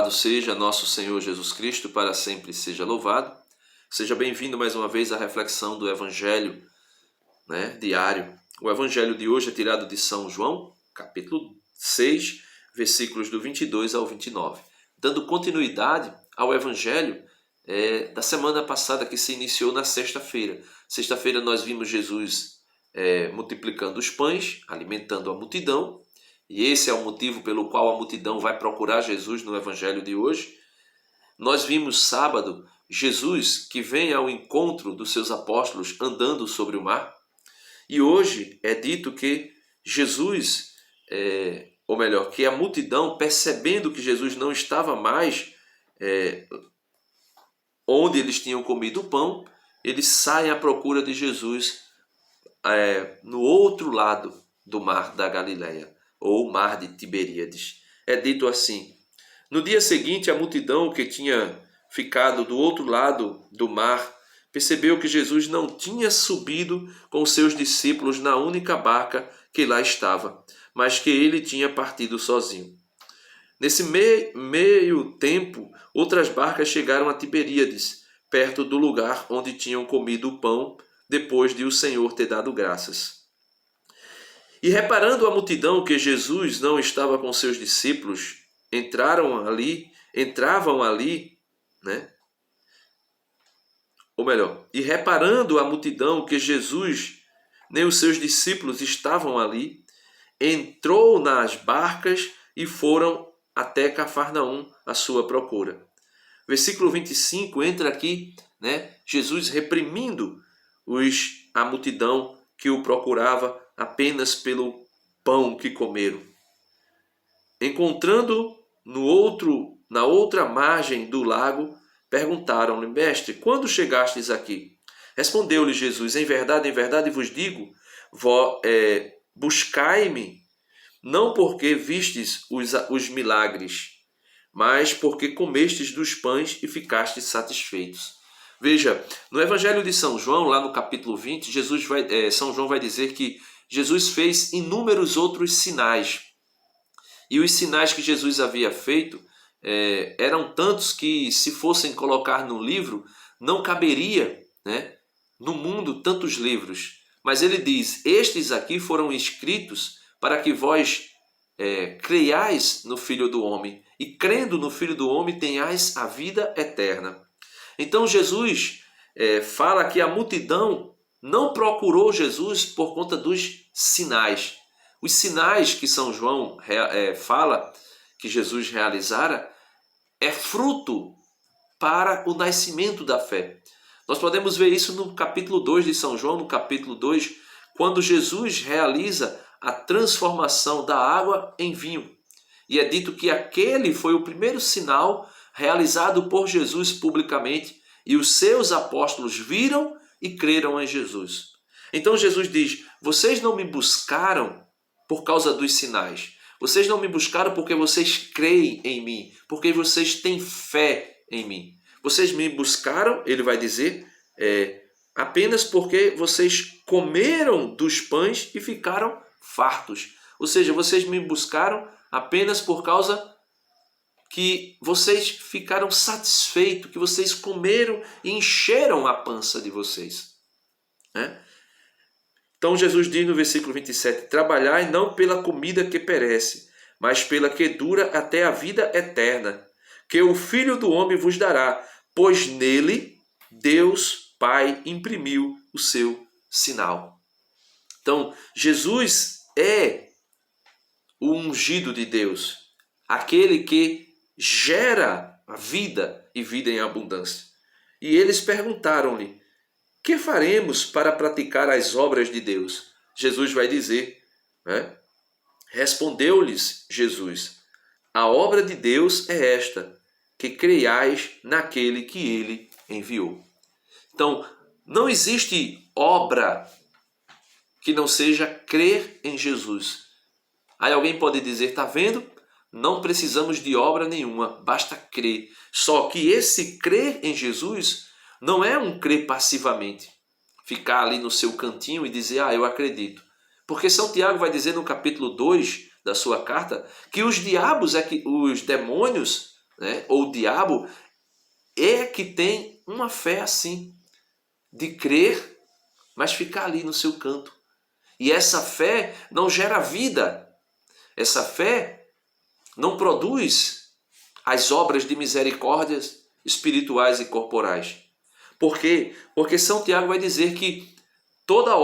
Louvado seja nosso Senhor Jesus Cristo, para sempre seja louvado. Seja bem-vindo mais uma vez à reflexão do Evangelho, diário. O Evangelho de hoje é tirado de São João, capítulo 6, versículos do 22 ao 29. Dando continuidade ao Evangelho da semana passada, que se iniciou na sexta-feira. Sexta-feira nós vimos Jesus multiplicando os pães, alimentando a multidão. E esse é o motivo pelo qual a multidão vai procurar Jesus no Evangelho de hoje. Nós vimos sábado Jesus que vem ao encontro dos seus apóstolos andando sobre o mar. E hoje é dito que Jesus, que a multidão, percebendo que Jesus não estava mais onde eles tinham comido o pão, eles saem à procura de Jesus no outro lado do mar da Galileia, ou mar de Tiberíades. É dito assim: no dia seguinte, a multidão que tinha ficado do outro lado do mar percebeu que Jesus não tinha subido com seus discípulos na única barca que lá estava, mas que ele tinha partido sozinho. Nesse meio tempo, outras barcas chegaram a Tiberíades, perto do lugar onde tinham comido o pão, depois de o Senhor ter dado graças. E reparando a multidão que Jesus não estava com seus discípulos, entravam ali, e reparando a multidão que Jesus nem os seus discípulos estavam ali, entrou nas barcas e foram até Cafarnaum à sua procura. Versículo 25 entra aqui, Jesus reprimindo a multidão que o procurava apenas pelo pão que comeram. Encontrando na outra margem do lago, perguntaram-lhe: Mestre, quando chegastes aqui? Respondeu-lhe Jesus: em verdade vos digo, buscai-me, não porque vistes os milagres, mas porque comestes dos pães e ficastes satisfeitos. Veja, no Evangelho de São João, lá no capítulo 20, São João vai dizer que Jesus fez inúmeros outros sinais. E os sinais que Jesus havia feito eram tantos que, se fossem colocar no livro, não caberia no mundo tantos livros. Mas ele diz: estes aqui foram escritos para que vós creiais no Filho do Homem, e crendo no Filho do Homem tenhais a vida eterna. Então Jesus fala que a multidão não procurou Jesus por conta dos sinais. Os sinais que São João fala que Jesus realizara é fruto para o nascimento da fé. Nós podemos ver isso no capítulo 2 de São João, no capítulo 2, quando Jesus realiza a transformação da água em vinho. E é dito que aquele foi o primeiro sinal realizado por Jesus publicamente, e os seus apóstolos viram e creram em Jesus. Então Jesus diz: vocês não me buscaram por causa dos sinais. Vocês não me buscaram porque vocês creem em mim, porque vocês têm fé em mim. Vocês me buscaram, ele vai dizer, apenas porque vocês comeram dos pães e ficaram fartos. Ou seja, vocês me buscaram apenas por causa que vocês ficaram satisfeitos, que vocês comeram e encheram a pança de vocês. Então Jesus diz no versículo 27, trabalhai não pela comida que perece, mas pela que dura até a vida eterna, que o Filho do Homem vos dará, pois nele Deus Pai imprimiu o seu sinal. Então Jesus é o ungido de Deus, aquele que gera a vida e vida em abundância. E eles perguntaram-lhe: que faremos para praticar as obras de Deus? Jesus vai dizer, respondeu-lhes Jesus: a obra de Deus é esta, que creiais naquele que ele enviou. Então, não existe obra que não seja crer em Jesus. Aí alguém pode dizer: está vendo? Não precisamos de obra nenhuma, basta crer. Só que esse crer em Jesus não é um crer passivamente, ficar ali no seu cantinho e dizer: eu acredito. Porque São Tiago vai dizer no capítulo 2 da sua carta que os demônios né, ou o diabo, é que tem uma fé assim, de crer, mas ficar ali no seu canto. E essa fé não gera vida. Essa fé não produz as obras de misericórdias espirituais e corporais. Por quê? Porque São Tiago vai dizer que toda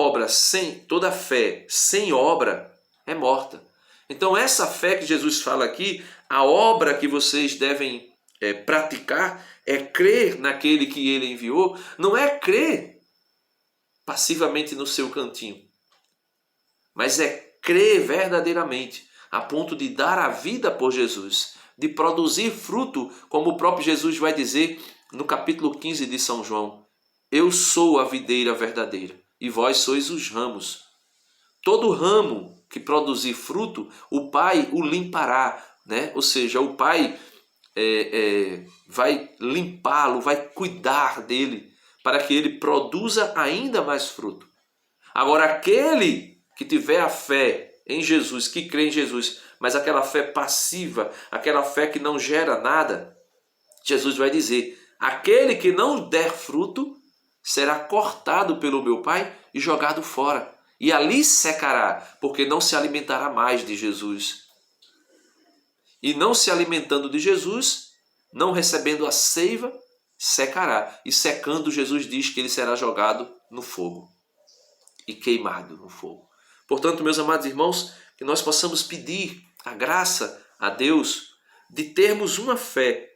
fé sem obra é morta. Então essa fé que Jesus fala aqui, a obra que vocês devem praticar é crer naquele que ele enviou, não é crer passivamente no seu cantinho, mas é crer verdadeiramente, a ponto de dar a vida por Jesus, de produzir fruto, como o próprio Jesus vai dizer no capítulo 15 de São João: eu sou a videira verdadeira e vós sois os ramos. Todo ramo que produzir fruto, o Pai o limpará, né? Ou seja, o Pai vai limpá-lo, vai cuidar dele, para que ele produza ainda mais fruto. Agora, aquele que tiver a fé em Jesus, que crê em Jesus, mas aquela fé passiva, aquela fé que não gera nada, Jesus vai dizer: aquele que não der fruto será cortado pelo meu Pai e jogado fora. E ali secará, porque não se alimentará mais de Jesus. E não se alimentando de Jesus, não recebendo a seiva, secará. E secando, Jesus diz que ele será jogado no fogo e queimado no fogo. Portanto, meus amados irmãos, que nós possamos pedir a graça a Deus de termos uma fé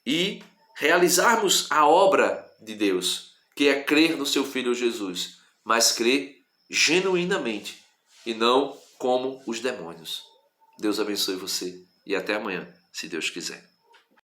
e realizarmos a obra de Deus, que é crer no seu Filho Jesus, mas crer genuinamente e não como os demônios. Deus abençoe você e até amanhã, se Deus quiser.